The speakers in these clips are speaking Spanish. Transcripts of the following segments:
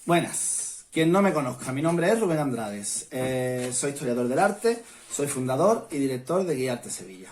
Buenas, quien no me conozca, mi nombre es Rubén Andrades, soy historiador del arte, soy fundador y director de Guía Arte Sevilla.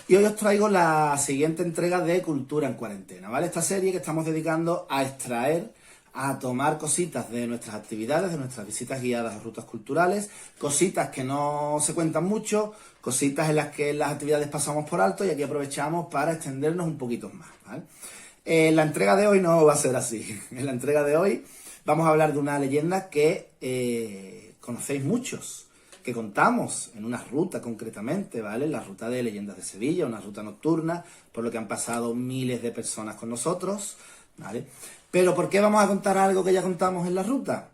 Y hoy os traigo la siguiente entrega de Cultura en Cuarentena, ¿vale? Esta serie que estamos dedicando a extraer, a tomar cositas de nuestras actividades, de nuestras visitas guiadas a rutas culturales, cositas que no se cuentan mucho, cositas en las que las actividades pasamos por alto y aquí aprovechamos para extendernos un poquito más, ¿vale? La entrega de hoy no va a ser así. En la entrega de hoy vamos a hablar de una leyenda que conocéis muchos, que contamos en una ruta concretamente, ¿vale? La ruta de Leyendas de Sevilla, una ruta nocturna, por lo que han pasado miles de personas con nosotros, ¿vale? Pero ¿por qué vamos a contar algo que ya contamos en la ruta?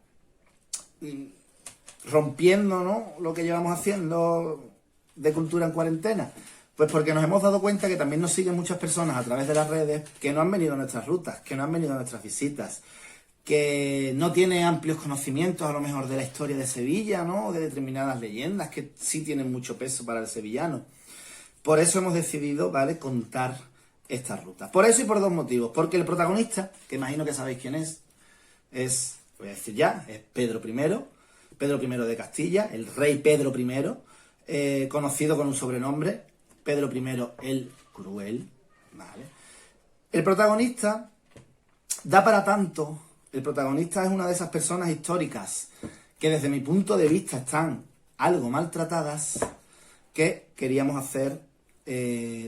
Rompiendo, ¿no?, lo que llevamos haciendo de Cultura en Cuarentena. Pues porque nos hemos dado cuenta que también nos siguen muchas personas a través de las redes que no han venido a nuestras rutas, que no han venido a nuestras visitas, que no tiene amplios conocimientos a lo mejor de la historia de Sevilla, ¿no?, o de determinadas leyendas que sí tienen mucho peso para el sevillano. Por eso hemos decidido, ¿vale?, contar esta ruta. Por eso y por dos motivos. Porque el protagonista, que imagino que sabéis quién es, voy a decir ya, es Pedro I de Castilla, el rey Pedro I, conocido con un sobrenombre, Pedro I el Cruel, ¿vale? El protagonista da para tanto. El protagonista es una de esas personas históricas que desde mi punto de vista están algo maltratadas, que queríamos hacer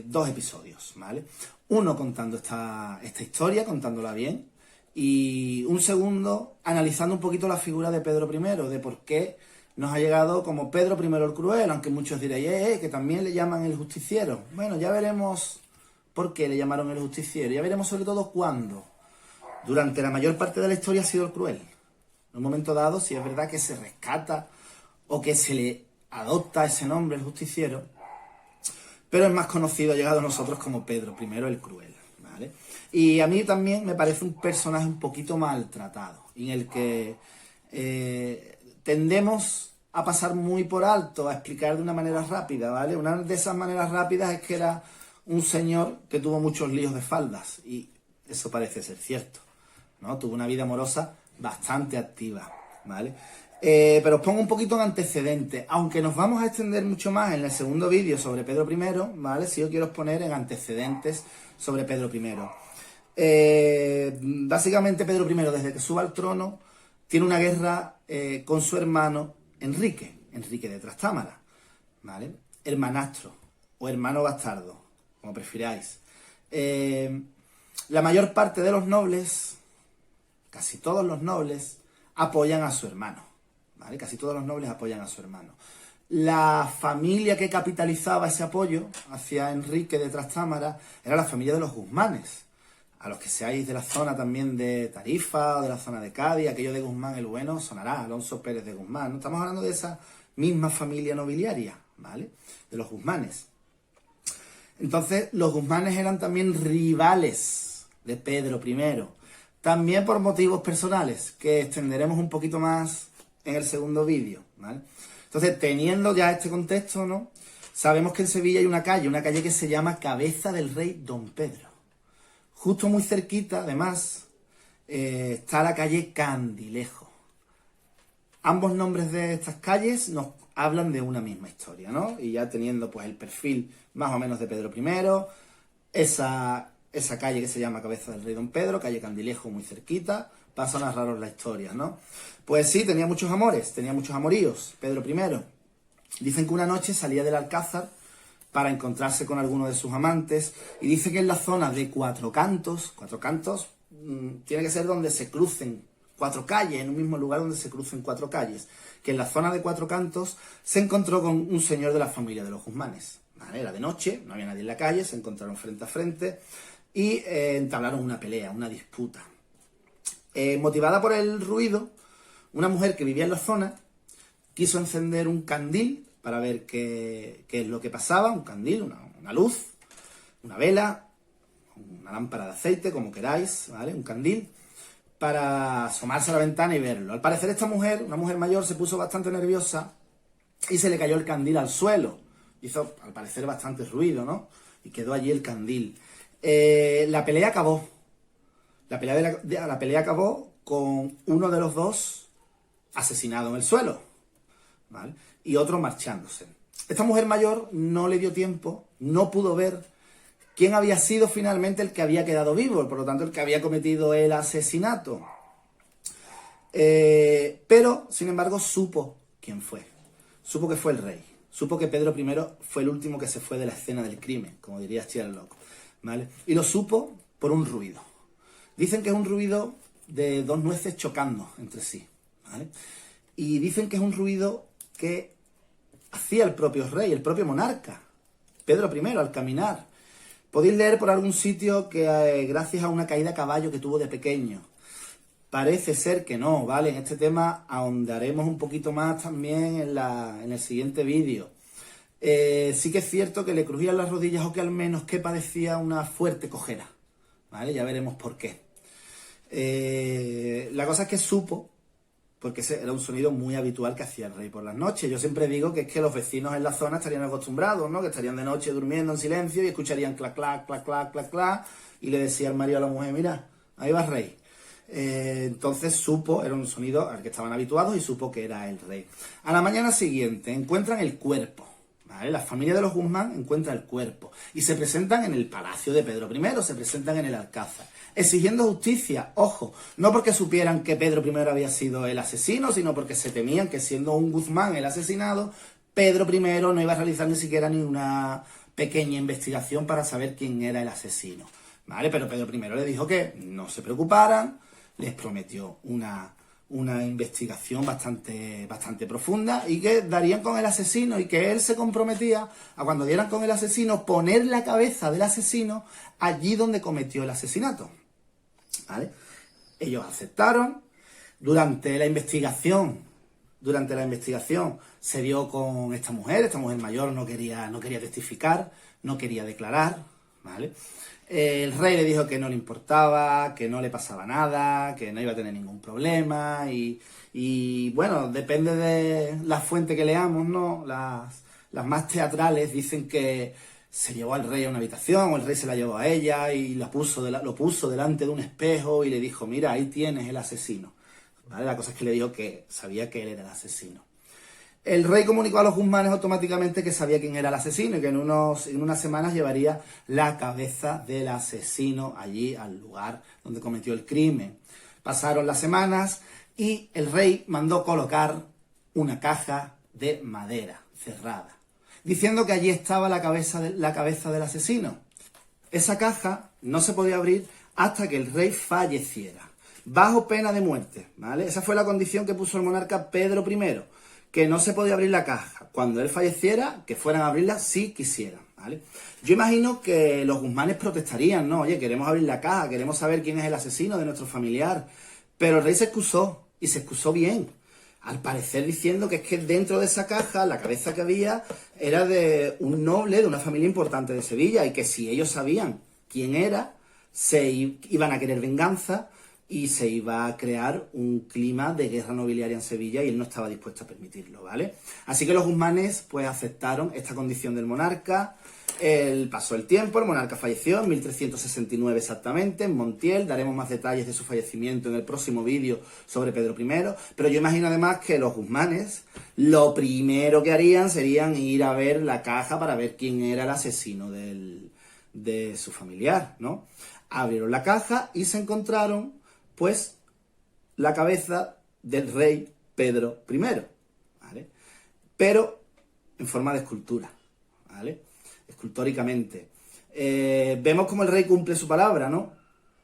dos episodios, ¿vale? Uno contando esta historia, contándola bien, y un segundo analizando un poquito la figura de Pedro I, de por qué nos ha llegado como Pedro I el Cruel, aunque muchos diréis, que también le llaman el justiciero. Bueno, ya veremos por qué le llamaron el justiciero, ya veremos sobre todo cuándo. Durante la mayor parte de la historia ha sido el Cruel. En un momento dado, si es verdad que se rescata o que se le adopta ese nombre, el justiciero, pero es más conocido, ha llegado a nosotros como Pedro I el Cruel, ¿vale? Y a mí también me parece un personaje un poquito maltratado, en el que tendemos a pasar muy por alto, a explicar de una manera rápida, ¿vale? Una de esas maneras rápidas es que era un señor que tuvo muchos líos de faldas, y eso parece ser cierto, ¿no? Tuvo una vida amorosa bastante activa, ¿vale? Pero os pongo un poquito en antecedentes, aunque nos vamos a extender mucho más en el segundo vídeo sobre Pedro I, ¿vale? Sí, os quiero poner en antecedentes sobre Pedro I. Básicamente Pedro I, desde que sube al trono, tiene una guerra con su hermano Enrique de Trastámara, ¿vale? Hermanastro o hermano bastardo, como prefiráis. La mayor parte de los nobles, casi todos los nobles, apoyan a su hermano, ¿vale? Casi todos los nobles apoyan a su hermano. La familia que capitalizaba ese apoyo hacia Enrique de Trastámara era la familia de los Guzmanes. A los que seáis de la zona también de Tarifa o de la zona de Cádiz, aquello de Guzmán el Bueno sonará, Alonso Pérez de Guzmán. ¿No? Estamos hablando de esa misma familia nobiliaria, ¿vale? De los Guzmanes. Entonces, los Guzmanes eran también rivales de Pedro I, también por motivos personales, que extenderemos un poquito más en el segundo vídeo, ¿vale? Entonces, teniendo ya este contexto, ¿no?, sabemos que en Sevilla hay una calle que se llama Cabeza del Rey Don Pedro. Justo muy cerquita, además, está la calle Candilejo. Ambos nombres de estas calles nos hablan de una misma historia, ¿no? Y ya teniendo pues el perfil más o menos de Pedro I, esa calle que se llama Cabeza del Rey Don Pedro, calle Candilejo muy cerquita, paso a narraros la historia, ¿no? Pues sí, tenía muchos amores, tenía muchos amoríos, Pedro I. Dicen que una noche salía del Alcázar para encontrarse con alguno de sus amantes, y dice que en la zona de Cuatro Cantos, tiene que ser donde se crucen cuatro calles, en un mismo lugar donde se crucen cuatro calles, que en la zona de Cuatro Cantos se encontró con un señor de la familia de los Guzmanes, ¿vale? Era de noche, no había nadie en la calle, se encontraron frente a frente y entablaron una pelea, una disputa. Motivada por el ruido, una mujer que vivía en la zona quiso encender un candil para ver qué es lo que pasaba, un candil, una luz, una vela, una lámpara de aceite, como queráis, ¿vale? Un candil, para asomarse a la ventana y verlo. Al parecer esta mujer, una mujer mayor, se puso bastante nerviosa y se le cayó el candil al suelo. Hizo, al parecer, bastante ruido, ¿no? Y quedó allí el candil. La pelea acabó. La pelea acabó con uno de los dos asesinado en el suelo, ¿vale? Y otro marchándose. Esta mujer mayor no le dio tiempo, no pudo ver quién había sido finalmente el que había quedado vivo, por lo tanto el que había cometido el asesinato. Pero, sin embargo, supo quién fue. Supo que fue el rey. Supo que Pedro I fue el último que se fue de la escena del crimen, como diría Sherlock, ¿vale? Y lo supo por un ruido. Dicen que es un ruido de dos nueces chocando entre sí, ¿vale? Y dicen que es un ruido que hacía el propio rey, el propio monarca, Pedro I, al caminar. Podéis leer por algún sitio que gracias a una caída a caballo que tuvo de pequeño. Parece ser que no, ¿vale? En este tema ahondaremos un poquito más también en el siguiente vídeo. Sí que es cierto que le crujían las rodillas o que al menos que padecía una fuerte cojera, ¿vale? Ya veremos por qué. La cosa es que supo, porque ese era un sonido muy habitual que hacía el rey por las noches. Yo siempre digo que es que los vecinos en la zona estarían acostumbrados, ¿no? Que estarían de noche durmiendo en silencio y escucharían clac, clac, clac, clac, clac, clac, y le decía el marido a la mujer, mira, ahí va el rey. Entonces supo, era un sonido al que estaban habituados y supo que era el rey. A la mañana siguiente encuentran el cuerpo, ¿vale? La familia de los Guzmán encuentra el cuerpo y se presentan en el palacio de Pedro I, se presentan en el Alcázar, exigiendo justicia, ojo, no porque supieran que Pedro I había sido el asesino, sino porque se temían que siendo un Guzmán el asesinado, Pedro I no iba a realizar ni siquiera ni una pequeña investigación para saber quién era el asesino, ¿vale? Pero Pedro I le dijo que no se preocuparan, les prometió una investigación bastante profunda y que darían con el asesino y que él se comprometía a cuando dieran con el asesino poner la cabeza del asesino allí donde cometió el asesinato, ¿vale? Ellos aceptaron. Durante la investigación se dio con esta mujer mayor no quería testificar, no quería declarar, ¿vale? El rey le dijo que no le importaba, que no le pasaba nada, que no iba a tener ningún problema y bueno, depende de la fuente que leamos, ¿no? Las más teatrales dicen que se llevó al rey a una habitación o el rey se la llevó a ella y lo puso delante de un espejo y le dijo, mira, ahí tienes el asesino, ¿vale? La cosa es que le dijo que sabía que él era el asesino. El rey comunicó a los Guzmanes automáticamente que sabía quién era el asesino y que en unas semanas llevaría la cabeza del asesino allí al lugar donde cometió el crimen. Pasaron las semanas y el rey mandó colocar una caja de madera cerrada, diciendo que allí estaba la cabeza del asesino. Esa caja no se podía abrir hasta que el rey falleciera, bajo pena de muerte, ¿vale? Esa fue la condición que puso el monarca Pedro I, que no se podía abrir la caja. Cuando él falleciera, que fueran a abrirla si quisieran, ¿vale? Yo imagino que los Guzmanes protestarían, ¿no? Oye, queremos abrir la caja, queremos saber quién es el asesino de nuestro familiar. Pero el rey se excusó, y se excusó bien. Al parecer diciendo que es que dentro de esa caja, la cabeza que había era de un noble de una familia importante de Sevilla, y que si ellos sabían quién era, se iban a querer venganza, y se iba a crear un clima de guerra nobiliaria en Sevilla y él no estaba dispuesto a permitirlo, ¿vale? Así que los Guzmanes pues aceptaron esta condición del monarca. Pasó el tiempo, el monarca falleció en 1369 exactamente, en Montiel. Daremos más detalles de su fallecimiento en el próximo vídeo sobre Pedro I. Pero yo imagino además que los Guzmanes lo primero que harían serían ir a ver la caja para ver quién era el asesino de su familiar, ¿no? Abrieron la caja y se encontraron pues la cabeza del rey Pedro I, ¿vale? Pero en forma de escultura, ¿vale? Escultóricamente. Vemos como el rey cumple su palabra, ¿no?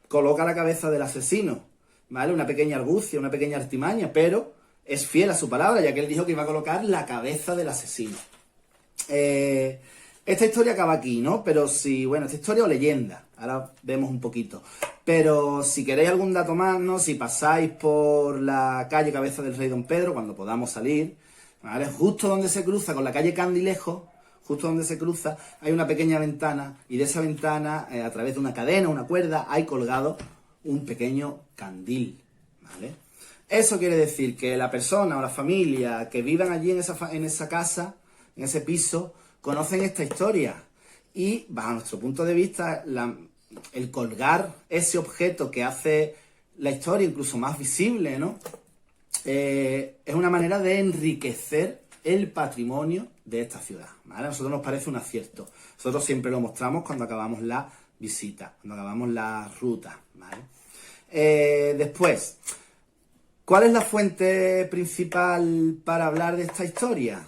Coloca la cabeza del asesino, ¿vale? Una pequeña argucia, una pequeña artimaña, pero es fiel a su palabra, ya que él dijo que iba a colocar la cabeza del asesino. Esta historia acaba aquí, ¿no? Pero si, bueno, esta historia o leyenda, ahora vemos un poquito. Pero si queréis algún dato más, ¿no? Si pasáis por la calle Cabeza del Rey Don Pedro, cuando podamos salir, ¿vale? Justo donde se cruza con la calle Candilejo, justo donde se cruza, hay una pequeña ventana, y de esa ventana, a través de una cadena, una cuerda, hay colgado un pequeño candil, ¿vale? Eso quiere decir que la persona o la familia que vivan allí en esa casa, en ese piso, conocen esta historia y, bajo nuestro punto de vista, el colgar ese objeto que hace la historia, incluso más visible, ¿no? Es una manera de enriquecer el patrimonio de esta ciudad, ¿vale? A nosotros nos parece un acierto. Nosotros siempre lo mostramos cuando acabamos la visita, cuando acabamos la ruta, ¿vale? Después, ¿cuál es la fuente principal para hablar de esta historia?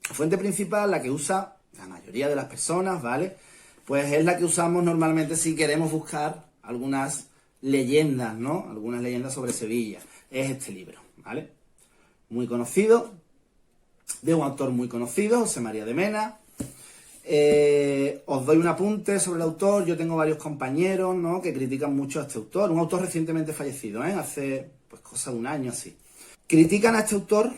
La fuente principal, la que usa la mayoría de las personas, ¿vale? Pues es la que usamos normalmente si queremos buscar algunas leyendas, ¿no? Algunas leyendas sobre Sevilla. Es este libro, ¿vale? Muy conocido, de un autor muy conocido, José María de Mena. Os doy un apunte sobre el autor. Yo tengo varios compañeros, ¿no?, que critican mucho a este autor. Un autor recientemente fallecido, hace pues cosa de un año así. Critican a este autor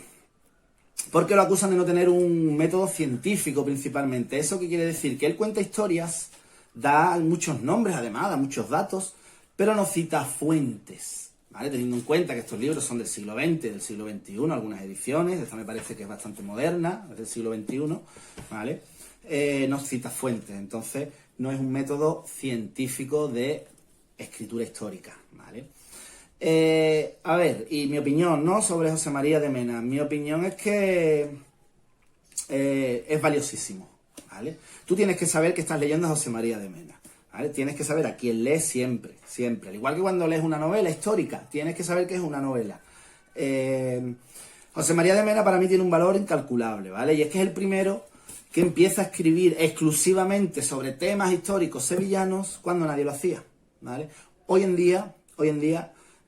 porque lo acusan de no tener un método científico principalmente. ¿Eso qué quiere decir? Que él cuenta historias, da muchos nombres además, da muchos datos, pero no cita fuentes, ¿vale? Teniendo en cuenta que estos libros son del siglo XX, del siglo XXI, algunas ediciones, esta me parece que es bastante moderna, es del siglo XXI, ¿vale? No cita fuentes, entonces no es un método científico de escritura histórica, ¿vale? A ver, y mi opinión, ¿no?, sobre José María de Mena. Mi opinión es que es valiosísimo, ¿vale? Tú tienes que saber que estás leyendo a José María de Mena, ¿vale? Tienes que saber a quién lees siempre, siempre. Al igual que cuando lees una novela histórica, tienes que saber que es una novela. José María de Mena para mí tiene un valor incalculable, ¿vale? Y es que es el primero que empieza a escribir exclusivamente sobre temas históricos sevillanos cuando nadie lo hacía, ¿vale? Hoy en día,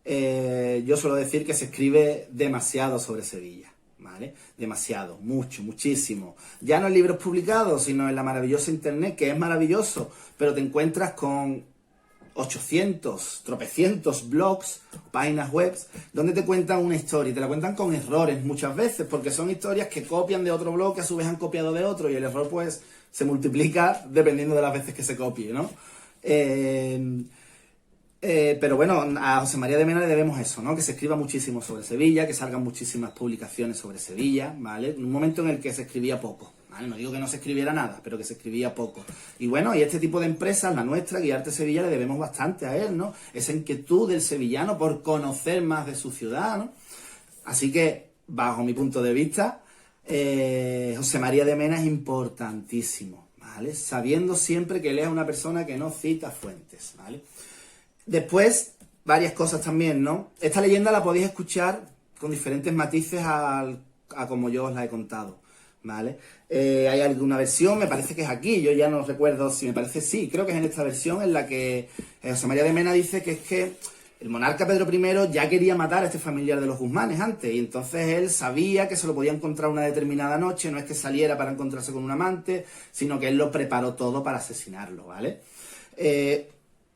yo suelo decir que se escribe demasiado sobre Sevilla, ¿vale? Demasiado, mucho, muchísimo. Ya no en libros publicados, sino en la maravillosa internet, que es maravilloso, pero te encuentras con 800, tropecientos blogs, páginas web, donde te cuentan una historia, y te la cuentan con errores muchas veces, porque son historias que copian de otro blog, que a su vez han copiado de otro, y el error pues se multiplica dependiendo de las veces que se copie, ¿no? Pero bueno, a José María de Mena le debemos eso, ¿no? Que se escriba muchísimo sobre Sevilla, que salgan muchísimas publicaciones sobre Sevilla, ¿vale? En un momento en el que se escribía poco, ¿vale? No digo que no se escribiera nada, pero que se escribía poco. Y bueno, y este tipo de empresas, la nuestra, Guiarte Sevilla, le debemos bastante a él, ¿no? Esa inquietud del sevillano por conocer más de su ciudad, ¿no? Así que, bajo mi punto de vista, José María de Mena es importantísimo, ¿vale? Sabiendo siempre que él es una persona que no cita fuentes, ¿vale? Después, varias cosas también, ¿no? Esta leyenda la podéis escuchar con diferentes matices a como yo os la he contado, ¿vale? Hay alguna versión, me parece que es aquí, yo ya no recuerdo si me parece, sí, creo que es en esta versión en la que José María de Mena dice que es que el monarca Pedro I ya quería matar a este familiar de los Guzmanes antes, y entonces él sabía que se lo podía encontrar una determinada noche, no es que saliera para encontrarse con un amante, sino que él lo preparó todo para asesinarlo, ¿vale?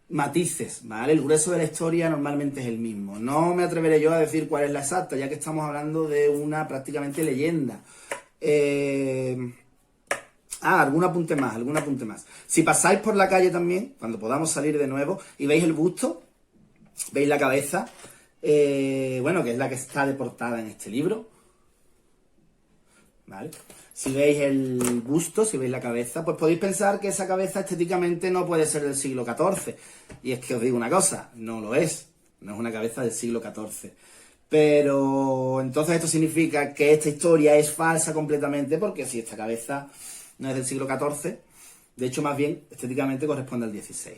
Matices, ¿vale? El grueso de la historia normalmente es el mismo. No me atreveré yo a decir cuál es la exacta, ya que estamos hablando de una prácticamente leyenda. Algún apunte más. Si pasáis por la calle también, cuando podamos salir de nuevo, y veis el busto, veis la cabeza, bueno, que es la que está de portada en este libro, ¿vale? Si veis el busto, si veis la cabeza, pues podéis pensar que esa cabeza estéticamente no puede ser del siglo XIV. Y es que os digo una cosa, no lo es. No es una cabeza del siglo XIV. Pero entonces esto significa que esta historia es falsa completamente, porque si esta cabeza no es del siglo XIV, de hecho más bien estéticamente corresponde al XVI.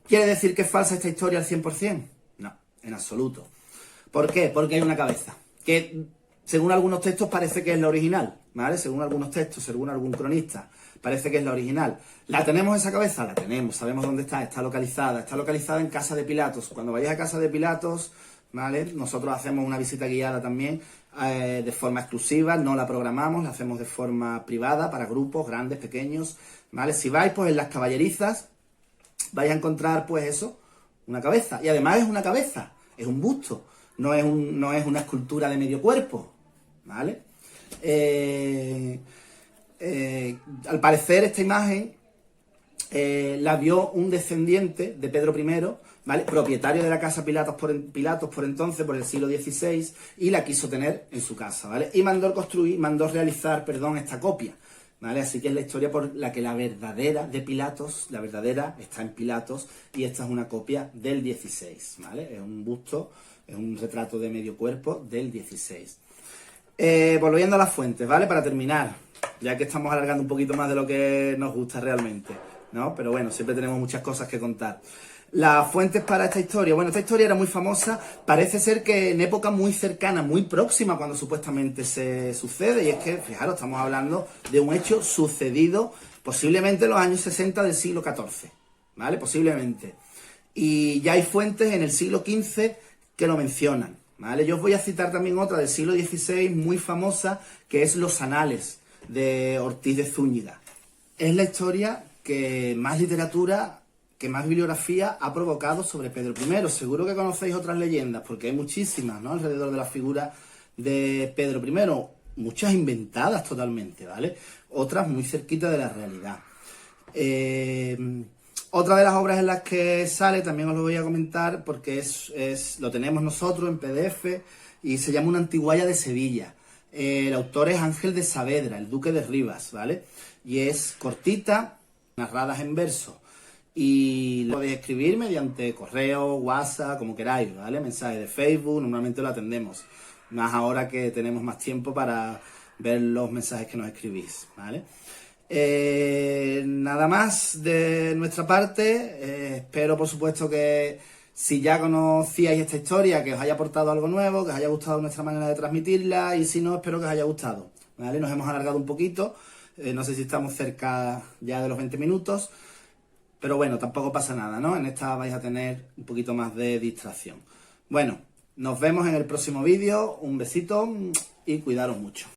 ¿Quiere decir que es falsa esta historia al 100%? No, en absoluto. ¿Por qué? Porque hay una cabeza que, según algunos textos, parece que es la original, ¿vale? Según algunos textos, según algún cronista, parece que es la original. ¿La tenemos esa cabeza? La tenemos, sabemos dónde está localizada en Casa de Pilatos. Cuando vayáis a Casa de Pilatos, ¿vale? Nosotros hacemos una visita guiada también de forma exclusiva, no la programamos, la hacemos de forma privada para grupos grandes, pequeños, ¿vale? Si vais pues en las caballerizas, vais a encontrar pues eso, una cabeza. Y además es una cabeza, es un busto, no es una escultura de medio cuerpo, ¿vale? Al parecer esta imagen la vio un descendiente de Pedro I, ¿vale? Propietario de la casa Pilatos por entonces, por el siglo XVI, y la quiso tener en su casa, ¿vale? Y mandó realizar esta copia, ¿vale? Así que es la historia por la que la verdadera de Pilatos, la verdadera está en Pilatos, y esta es una copia del 16, ¿vale? Es un busto, es un retrato de medio cuerpo del 16. Volviendo a las fuentes, ¿vale? Para terminar, ya que estamos alargando un poquito más de lo que nos gusta realmente, ¿no? Pero bueno, siempre tenemos muchas cosas que contar. Las fuentes para esta historia. Bueno, esta historia era muy famosa. Parece ser que en época muy cercana, muy próxima, cuando supuestamente se sucede. Y es que, fijaros, estamos hablando de un hecho sucedido posiblemente en los años 60 del siglo XIV. ¿Vale? Posiblemente. Y ya hay fuentes en el siglo XV que lo mencionan. ¿Vale? Yo os voy a citar también otra del siglo XVI muy famosa, que es Los Anales, de Ortiz de Zúñiga. Es la historia que más literatura, que más bibliografía ha provocado sobre Pedro I. Seguro que conocéis otras leyendas, porque hay muchísimas, ¿no?, alrededor de la figura de Pedro I. Muchas inventadas totalmente, ¿vale? Otras muy cerquita de la realidad. Otra de las obras en las que sale, también os lo voy a comentar, porque lo tenemos nosotros en PDF, y se llama Una antigualla de Sevilla. El autor es Ángel de Saavedra, el duque de Rivas, ¿vale? Y es cortita, narradas en verso. Y lo podéis escribir mediante correo, WhatsApp, como queráis, ¿vale? Mensajes de Facebook, normalmente lo atendemos. Más ahora que tenemos más tiempo para ver los mensajes que nos escribís, ¿vale? Nada más de nuestra parte. Espero, por supuesto, que si ya conocíais esta historia, que os haya aportado algo nuevo, que os haya gustado nuestra manera de transmitirla, y si no, espero que os haya gustado, ¿vale? Nos hemos alargado un poquito. No sé si estamos cerca ya de los 20 minutos. Pero bueno, tampoco pasa nada, ¿no? En esta vais a tener un poquito más de distracción. Bueno, nos vemos en el próximo vídeo. Un besito y cuidaros mucho.